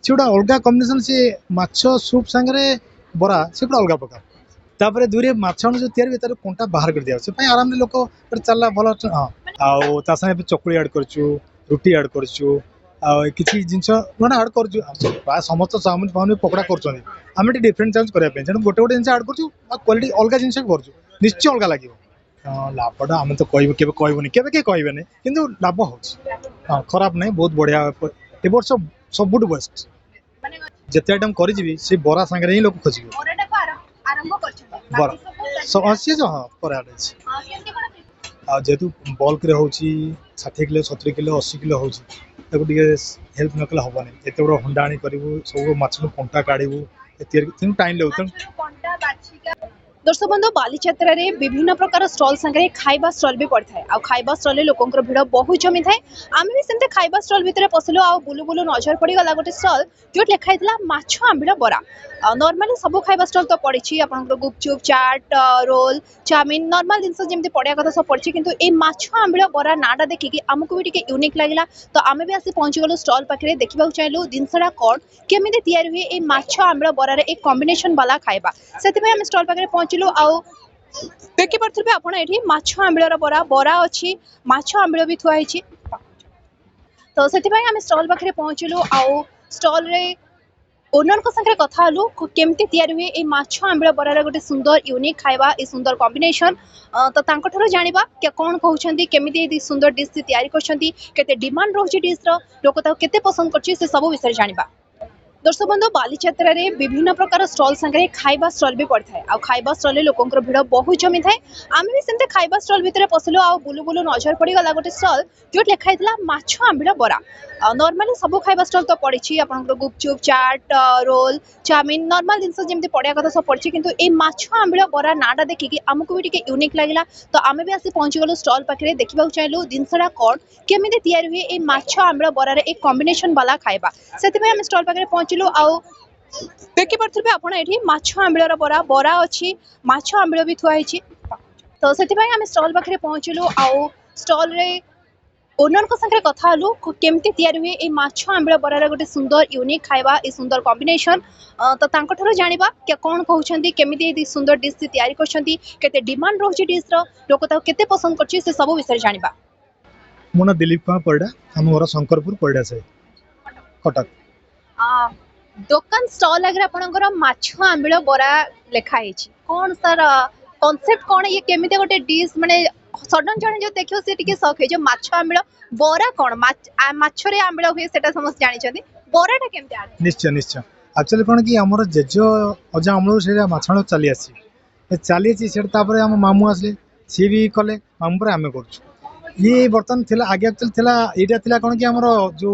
से गोटे अलग कम्बिनेसन सी माछ सूप सांगे बरा से गोटे अलग प्रकार तापर दूरी माछ जो तैयारी तार कंटा बाहर कर दिया से आराम से लोक चलला भल हाँ आउ ता संगे चकुली ऐड करछु रुटी ऐड करछु किसी जिनस मैंने ऐड कर प्राय समस्त चाउमिन फाउमिन पकड़ा कर आम डिफरेंट चेंज करने गोटे गोटे जिन ऐड करछु क्वालिटी अलग जिन कर निश्चय अलग लगे लाभटा आम तो कहबूनी के कहबे कि लाभ हो हाँ खराब नहीं बहुत बढ़िया ए वर्ष सब बेस्ट जिते आइटम करी से बरा सांगे ही लोग खोज बरा सी जो हाँ पर जेहेतु बल्क हो 60 किलो 70 किलो 80 किलो हो हेल्प नकले हेनी एत बड़ा हंडा आनी करूँ सब माछ कंटा काढ़ू टाइम लगे दर्शक बंधु बालीचत्रा रे विभिन्न प्रकार स्टॉल संगे खाइबा स्टॉल भी पड़ता है आ खाइबा स्टॉल लोकंर भिड़ बहुत जमी थाए आम भी सेमते खाइबा स्टॉल भितर पसिलु आ बुलु बुलु नजर पड़गला गोटे स्टॉल जो लिखाई माछ आंबिल बरा नॉर्मली सब खाइबा स्टॉल तो पड़ी आपंकर गुपचुप चाट रोल चाउमिन नॉर्मल जिनस जमी पड़ा कथा सब पड़ी किंतु ए माछ आंबिल बरा नाटा देखिकी आमको भी टिके यूनिक लगला तो आम भी आसी पहुंची गलु स्टॉल पाखे देखा चाहलु जिनसटा कौन केमी तैयारी हुए ए माछ आंबिल बरार एक कॉम्बिनेशन वाला खाइबा से आम स्टॉल पाखे पहुंचलु आउ देखि पारथुबे आपण एठी माछ आंबिलर बरा बरा अछि माछ आंबिल भी थुआ हिची तो सेति भाई हम स्टॉल पाखे पहुंचलु आउ स्टॉल रे ओनर को संगे कथा हलु केमती तैयारी हुए ए माछ आंबिल बरार गोटे सुंदर यूनिक खाइबा ए सुंदर कॉम्बिनेशन तो तांको ठरो जानिबा के कोन कहउछंती केमिति ए सुंदर डिश तैयारी करछंती केते डिमांड रहउची डिश रो लोक ता केते पसंद करछि से सब विषय जानिबा दर्शक बंधु बालीचत्रा रे विभिन्न प्रकार स्टॉल संगे खाइबा स्टॉल भी पड़ता है आ खाइबा स्टॉल लोकंर भिड़ बहुत जमी थाए आम भी सेमते खाइबा स्टॉल भितर पसिलु आ बुलु बुलु नजर पड़गला गोटे स्टॉल जो लिखाई माछ आंबिल बरा नॉर्मली सब खाइबा स्टॉल तो पड़ी आपंकर गुपचुप चाट रोल चाउमिन नॉर्मल जिनस जमी पड़ा कथा सब पड़ी किंतु ए माछ आंबिल बरा नाटा देखिकी आमको भी टिके यूनिक लगला तो आम भी आसी पहुंची गलु स्टॉल पाखे देखा चाहलु जिनसटा कौन केमी तैयारी हुए ए माछ आंबिल बरार एक कॉम्बिनेशन वाला खाइबा से आम स्टॉल पाखे पहुंचलु आउ देखि पारथुबे आपण एठी माछ आंबिलर बरा बरा अछि माछ आंबिल भी थुआ हिची तो सेति भाई हम स्टॉल पाखे पहुंचलु आउ स्टॉल रे ओनर को संगे कथा हलु केमती तैयारी हुए ए माछ आंबिल बरार गोटे सुंदर यूनिक खाइबा ए सुंदर कॉम्बिनेशन तो तांको ठरो जानिबा के कोन कहउछंती केमिति ए सुंदर डिश तैयारी करछंती केते डिमांड रहउची डिश रो लोक ता केते पसंद करछि से सब विषय जानिबा मोना दिलीप कुमार पड़ा हम मोर शंकरपुर पड़ा से कटक दुकान स्टॉल अगर आपनकर माछ आंबिल बरा लेखा हिची कोन सर कांसेप्ट कोन ये केमिति गोटे डिश माने सडन जने जो देखियो से टिके शौक है जो माछ आंबिल बरा कोन माछ रे आंबिल हुए सेटा समस्त जानि छथि बराटा केमिति आ निश्चय निश्चय एक्चुअली कोन कि हमर जेजो अजा अमलो से माछण चली आसी से तापर हम मामू आसले सी भी कले मामू पर आमे करछु ये बर्तन थिला आगे एक्चुअली थिला एटा थिला कोन कि हमर जो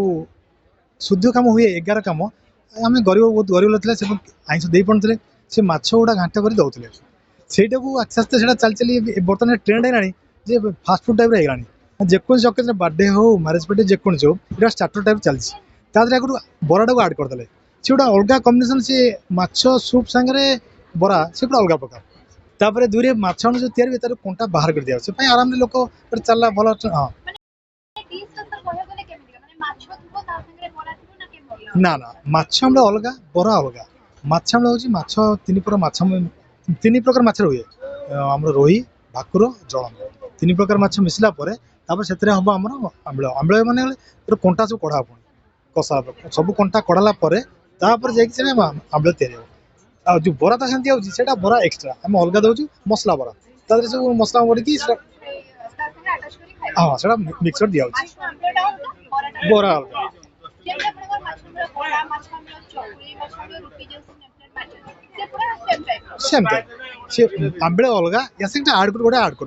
शुद्ध काम हुए 11 काम आम गरीब बहुत गरीब लोग से आईस दे पड़ते से माछ गुड़ा घाट कर दौले से आस्ते आस्ते से चल चली बर्तमान ट्रेंड है जे फास्ट फुड टाइप है जेकोसी अकेजन बर्थडे हो मैरेज पार्टी जेकोसी हो ये स्टार्टर टाइप चलती आगुरी बराटा को आड करदे से गोटे अलग कम्बिनेसन सी माछ सूप सांगे बरा से गोटे अलग प्रकार तापर दूरी माछ जो तैयारी तार कंटा बाहर कर दिया से आराम से लोक चलला भल हाँ ना ना माछ आंबिल अलग बरा अलग माछ आंबिल हूँ माछ तीन प्रकार माछ हुए आम रोही भाकुर जलम 3 प्रकार माछ मिसला से हम आम आंबिल आंबिल माने कंटा सब कढ़ा पुणी कषा सब कंटा कढ़ाला जाए आंबिल तैयारी जो बरा तो सेमती आउटा बरा एक्सट्रा आम अलग दौर मसला बरा तादे सब मसला पड़ी हाँ से मिक्सर दिया बरा अलग सेम आंबिल अलग या आड कर गोटे आड कर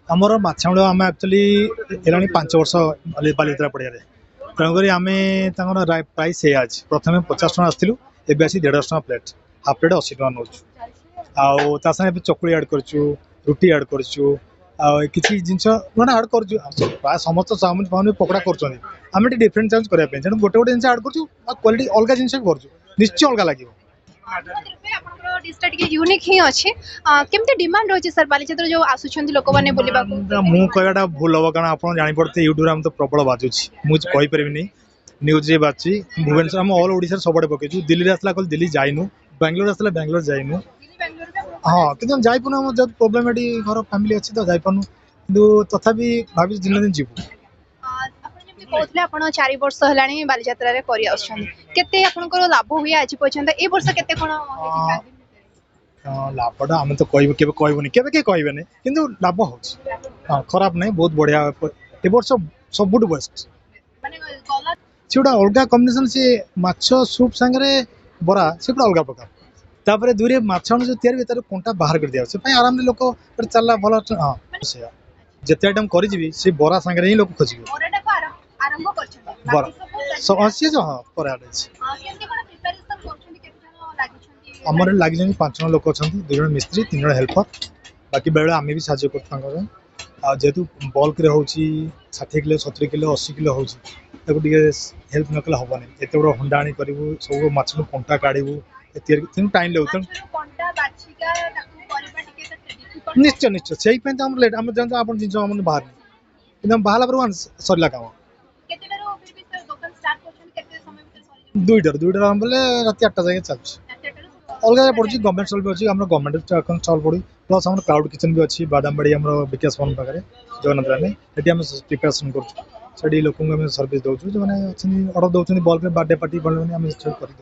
आमर माछामुड़ आम एक्चुअली है 5 वर्ष बालीचत्रा पड़िया तेणुक आम प्राइस से आज प्रथम 50 टका आसलु एवं आसी 150 टका प्लेट हाफ प्लेट 80 टका नौ आगे चकुली ऐड करछु रुटी ऐड करछु किसी जिनस मैंने ऐड कर प्राय समस्त चाउमिन फाउमिन पकड़ा कर आम डिफरेंट चेंज करने गोटे गोटे जिन ऐड कर क्वालिटी अलग जिन कर निश्चय अलग लगे यूनिक ही अच्छे केमती डिमांड रही सर बालीचत्रा जो आसुछंती लोक माने बोलिबा मु कहवाटा भूल हम कारण आप जानी पड़ते यूट्यूब में तो प्रबल बाजुची मुझे कहि परिबिनी न्यूज रे बाची भुवनेश्वर हम ऑल ओडिशा सबडे पकेछु दिल्ली रे आसला कल दिल्ली जाइनु बेंगलोर आसला बेंगलोर जाइनु हाँ किंतु हम जाई पनु हम जब प्रॉब्लम एडी घर फैमिली अछि तो जाई पनु किंतु तथापि भाबी दिन दिन जीवु ଆପଣ ଯେମିତି କହୁଥିଲେ ଆପଣ 4 ବର୍ଷ ହେଲାଣି ବାଲିଯାତ୍ରାରେ କରି ଆସୁଛନ୍ତି କେତେ ଆପଣଙ୍କର ଲାଭ ହୁଏ ଆଜି ପର୍ଯ୍ୟନ୍ତ ଏ ବର୍ଷ କେତେ କଣ ହେଇଛି 4 ଦିନ ଲାଭଟା ଆମେ ତ କହିବୁ କେବେ କହିବୁନି କେବେ କେହି କହିବେନି କିନ୍ତୁ ଲାଭ ହଉଛି ହଁ ଖରାପ ନାହିଁ ବହୁତ ବଢିଆ ଏ ବର୍ଷ ସବୁଠୁ ବେଷ୍ଟ ମାନେ ଗଲା ସେ ଗୋଟେ ଅଲଗା କମ୍ବିନେସନ୍ ସେ ମାଛ ସୁପ୍ ସାଙ୍ଗରେ ବରା ସେ ଗୋଟେ ଅଲଗା ପ୍ରକାର ତାପରେ ଦୁଇରେ ମାଛ ଯେଉଁ ତିଆରି ହୁଏ ତାର କଣ୍ଟା ବାହାର କରିଦିଆ ସେ ପାଇଁ ଆରାମରେ ଲୋକ ଚାଲିଲା ଭଲ ହଁ ସେଇଆ ଯେତେ ଆଇଟମ୍ କରିଯିବି ସେ ବରା ସାଙ୍ଗରେ ହିଁ ଲୋକ ଖୋଜିବେ ବରାଟାକୁ ଆରମ୍ଭ କରିଛନ୍ତି ବରା ବାକି ସିଏ ହଁ କରାଯାଇଛି କେମିତି କଣ ପ୍ରିପାରେସନ କରୁଛନ୍ତି କେତେ ଜଣ ଲାଗିଛନ୍ତି ଆମର ଲାଗିଛନ୍ତି 5 ଜଣ ଲୋକ ଅଛନ୍ତି 2 ଜଣ ମିସ୍ତ୍ରୀ 3 ଜଣ ହେଲ୍ପର ବାକି ବେଳେ ଆମେ ବି ସାହାଯ୍ୟ କରୁ ତାଙ୍କର ଆଉ ଯେହେତୁ ବଲ୍କରେ ହେଉଛି 60 କିଲୋ 70 କିଲୋ 80 କିଲୋ ହେଉଛି ତାକୁ ଟିକେ ହେଲ୍ପ ନ କଲେ ହେବନି ଏତେ ବଡ଼ ହଣ୍ଡା ଆଣି କରିବୁ ସବୁ ମାଛରୁ କଣ୍ଟା କାଢ଼ିବୁ ତେଣୁ ଟାଇମ୍ ଲାଗୁଛି ନିଶ୍ଚୟ ନିଶ୍ଚୟ ସେଇପାଇଁ ତ ଆମର ଲେଟ୍ ଆମେ ଜାଣିଛୁ ଆପଣ ଜିନିଷ ଆମର ବାହାରିନି କିନ୍ତୁ ଆମେ ବାହାରିଲା ପରେ ସରିଲା କାମ 2ଟାରୁ ଆରମ୍ଭ ହେଲେ ରାତି 8ଟା ଯାଏଁ ଚାଲୁଛି ଅଲଗା ଜାଗା ପଡ଼ୁଛି ଗଭର୍ଣ୍ଣମେଣ୍ଟ ଷ୍ଟଲ୍ ବି ଅଛି ଆମର ଗଭର୍ଣ୍ଣମେଣ୍ଟ ଷ୍ଟଲ୍ ପଡ଼ୁଛି ପ୍ଲସ୍ ଆମର କ୍ରାଉଡ୍ କିଚେନ୍ ବି ଅଛି ବାଦାମବାଡ଼ି ଆମର ବିକାଶ ଭବନ ପାଖରେ ଜଗନ୍ନାଥ ରାନେ ସେଠି ଆମେ ପ୍ରିପାରେସନ୍ କରୁଛୁ ସେଠି ଲୋକଙ୍କୁ ଆମେ ସର୍ଭିସ୍ ଦେଉଛୁ ଯେଉଁମାନେ ଅଛନ୍ତି ଅର୍ଡ଼ର ଦେଉଛନ୍ତି ବଲ୍କରେ ବାର୍ଥଡେ ପାର୍ଟି ଭଲ ଆମେ ସେଠି କରିଦେଉ